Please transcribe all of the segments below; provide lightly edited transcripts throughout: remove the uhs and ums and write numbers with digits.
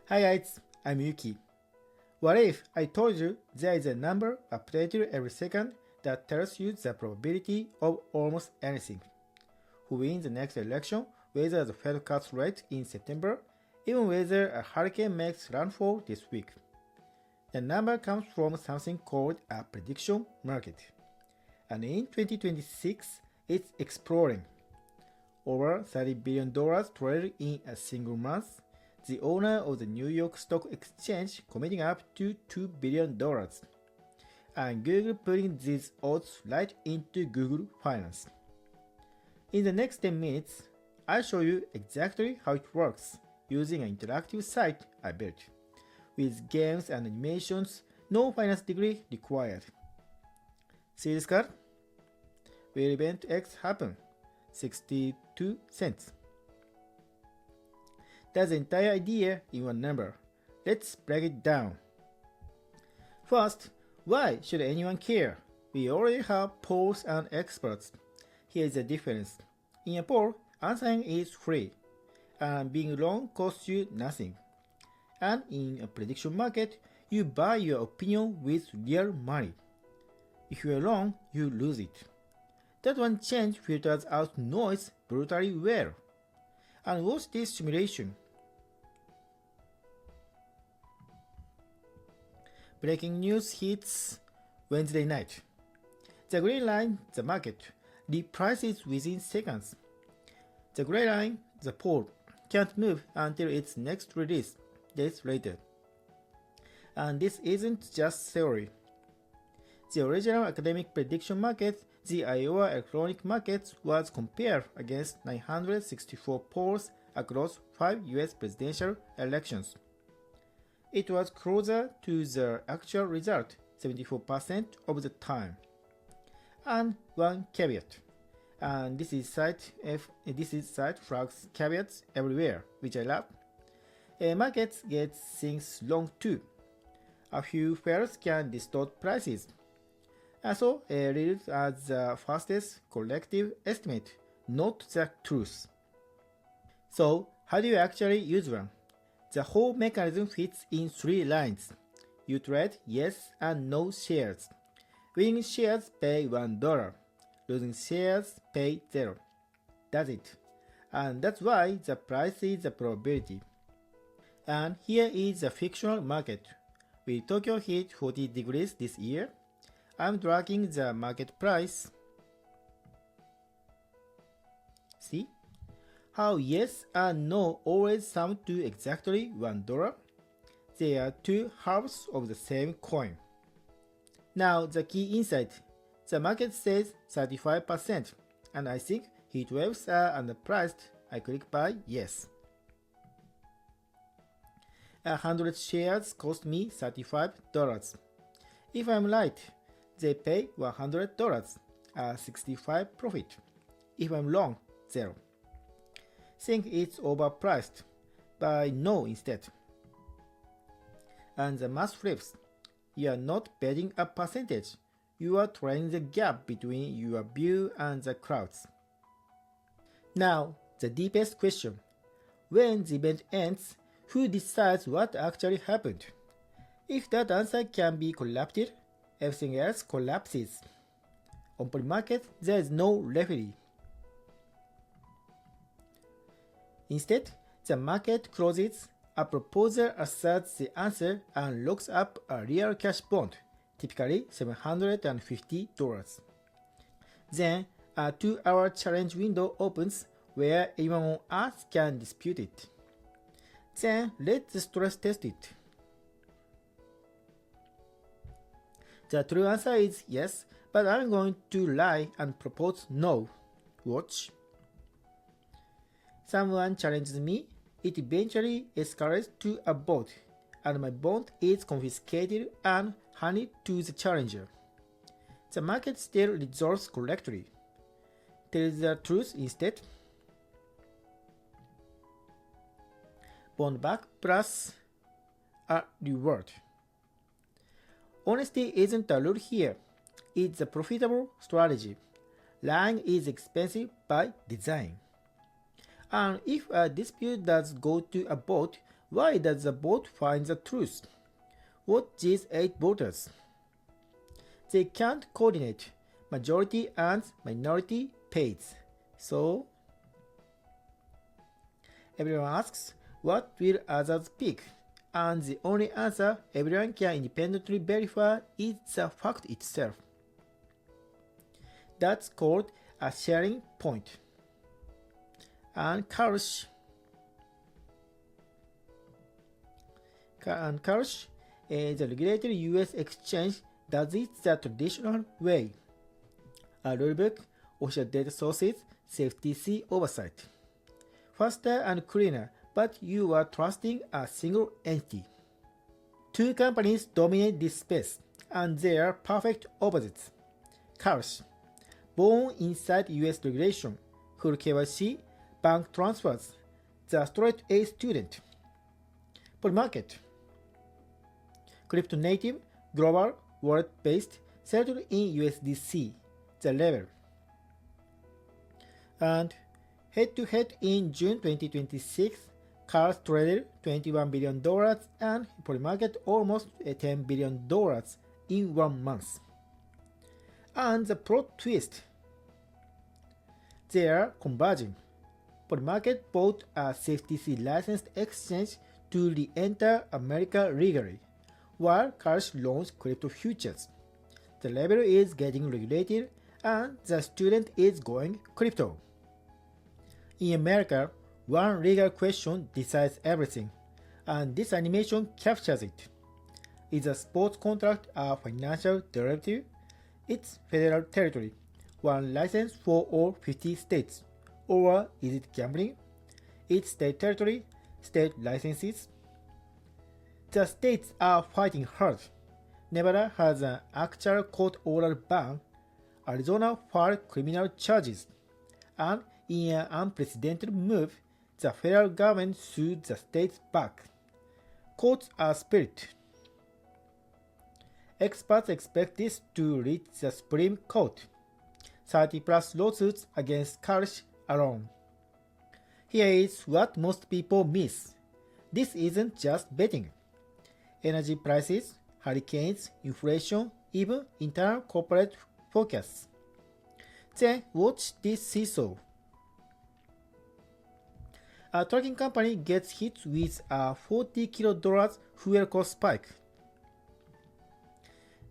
Hi guys, I'm Yuki. What if I told you there is a number updated every second that tells you the probability of almost anything? Who wins the next election, whether the Fed cuts rate in September, even whether a hurricane makes landfall this week. The number comes from something called a prediction market. And in 2026, it's exploring. Over $30 billion traded in a single month, the owner of the New York Stock Exchange committing up to $2 billion, and Google putting these odds right into Google Finance. In the next 10 minutes, I'll show you exactly how it works using an interactive site I built, with games and animations, no finance degree required. See this card? Will event X happen? 62 cents. That's the entire idea in one number. Let's break it down. First, why should anyone care? We already have polls and experts. Here's the difference. In a poll, answering is free, and being wrong costs you nothing. And in a prediction market, you buy your opinion with real money. If you are wrong, you lose it. That one change filters out noise brutally well. And watch this simulation. Breaking news hits Wednesday night. The green line, the market, reprices within seconds. The gray line, the poll, can't move until its next release, days later. And this isn't just theory. The original academic prediction market, the Iowa Electronic Markets, was compared against 964 polls across 5 US presidential elections. It was closer to the actual result 74% of the time. And one caveat. And this is site flags caveats everywhere, which I love. Markets get things wrong too. A few fails can distort prices. So, read it as the fastest collective estimate, not the truth. So, how do you actually use one? The whole mechanism fits in 3 lines. You trade yes and no shares. Winning shares pay $1. Losing shares pay 0. That's it. And that's why the price is the probability. And here is the fictional market. Will Tokyo hit 40 degrees this year? I'm tracking the market price. See? How yes and no always sum to exactly $1? They are 2 halves of the same coin. Now the key insight. The market says 35%, and I think heat waves are underpriced. I click buy yes. 100 shares cost me $35. If I'm right, they pay $100, a 65 profit. If I'm wrong, 0. Think it's overpriced, but no instead. And the math flips. You are not betting a percentage. You are trading the gap between your view and the crowds. Now, the deepest question. When the event ends, who decides what actually happened? If that answer can be collapsed, everything else collapses. On pre-market, there is no referee. Instead, the market closes, a proposer asserts the answer and locks up a real cash bond, typically $750. Then, a 2-hour challenge window opens where anyone on Earth can dispute it. Then, let's stress test it. The true answer is yes, but I'm going to lie and propose no. Watch. Someone challenges me, it eventually escalates to a vote, and my bond is confiscated and handed to the challenger. The market still resolves correctly. Tell the truth instead. Bond back plus a reward. Honesty isn't a rule here. It's a profitable strategy. Lying is expensive by design. And if a dispute does go to a vote, Why does the bot find the truth? What these 8 voters? They can't coordinate majority and minority pays. So everyone asks, what will others pick? And the only answer everyone can independently verify is the fact itself. That's called a sharing point. And Karsh, the regulatory US exchange, does it the traditional way. A rulebook, official data sources, CFTC oversight. Faster and cleaner, but you are trusting a single entity. 2 companies dominate this space, and they are perfect opposites. Karsh, born inside US regulation, full KYC, bank transfers, the straight A student. Polymarket, crypto native, global, wallet-based, settled in USDC, the level. And head-to-head in June 2026, Karsh traded $21 billion and Polymarket almost $10 billion in 1 month. And the plot twist, they are converging. Polymarket bought a CFTC licensed exchange to re-enter America legally, while Karsh launched crypto futures. The level is getting regulated and the student is going crypto. In America, one legal question decides everything, and this animation captures it. Is a sports contract a financial derivative? It's federal territory, one license for all 50 states. Or is it gambling? It's state territory, state licenses. The states are fighting hard. Nevada has an actual court-ordered ban. Arizona filed criminal charges. And in an unprecedented move, the federal government sued the states back. Courts are split. Experts expect this to reach the Supreme Court. 30+ lawsuits against Karsh alone. Here is what most people miss. This isn't just betting. Energy prices, hurricanes, inflation, even internal corporate forecasts. Then watch this seesaw. A trucking company gets hit with a $40 fuel cost spike.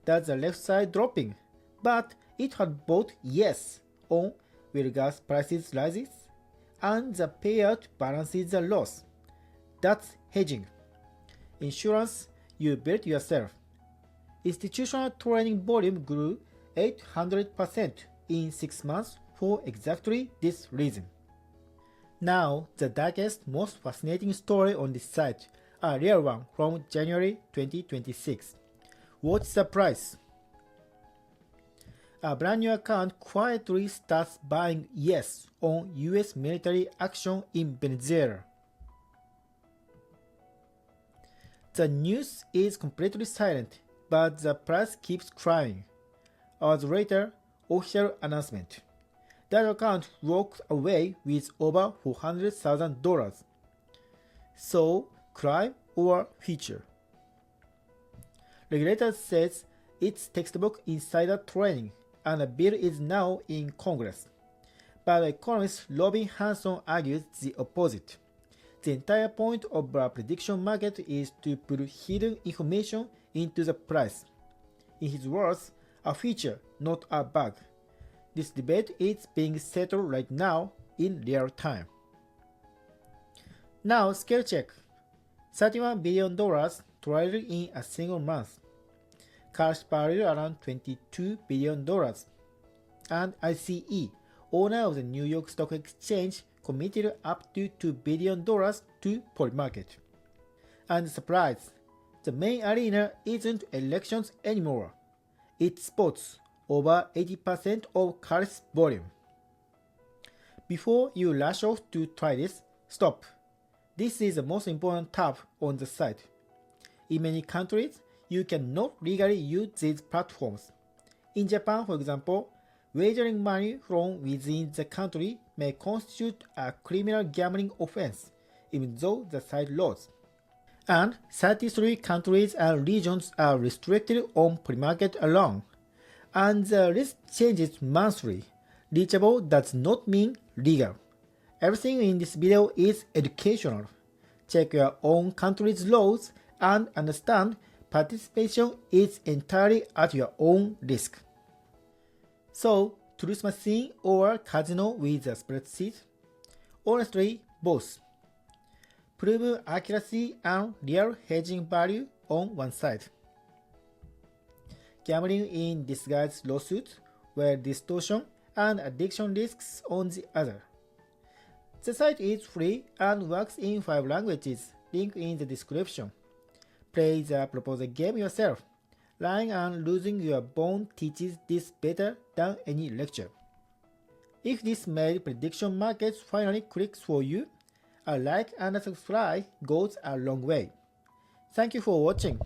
That's the left side dropping, but it had bought yes on will gas prices rises, and the payout balances the loss. That's hedging. Insurance, you built yourself. Institutional trading volume grew 800% in 6 months for exactly this reason. Now, the darkest, most fascinating story on this site, a real one from January 2026. Watch the price. A brand new account quietly starts buying yes on US military action in Venezuela. The news is completely silent, but the price keeps crying. Hours later, official announcement. That account walked away with over $400,000. So, crime or feature? Regulator says it's textbook insider trading, and a bill is now in Congress. But economist Robin Hanson argues the opposite. The entire point of a prediction market is to put hidden information into the price. In his words, a feature, not a bug. This debate is being settled right now in real time. Now, scale check. $31 billion traded in a single month. Karsh valued around $22 billion. And ICE, owner of the New York Stock Exchange, committed up to $2 billion to Polymarket. And surprise, the main arena isn't elections anymore. It's sports, over 80% of Karsh's volume. Before you rush off to try this, stop. This is the most important tab on the site. In many countries, you cannot legally use these platforms. In Japan, for example, wagering money from within the country may constitute a criminal gambling offense, even though the site laws. and 33 countries and regions are restricted on pre-market alone, and the list changes monthly. Reachable does not mean legal. Everything in this video is educational. Check your own country's laws and understand participation is entirely at your own risk. So, truth machine or casino with a spreadsheet? Honestly, both. Proven accuracy and real hedging value on one side. Gambling in disguise lawsuits where distortion and addiction risks on the other. The site is free and works in 5 languages, link in the description. Play the proposed game yourself. Lying and losing your bone teaches this better than any lecture. If this made prediction markets finally clicks for you, a like and a subscribe goes a long way. Thank you for watching.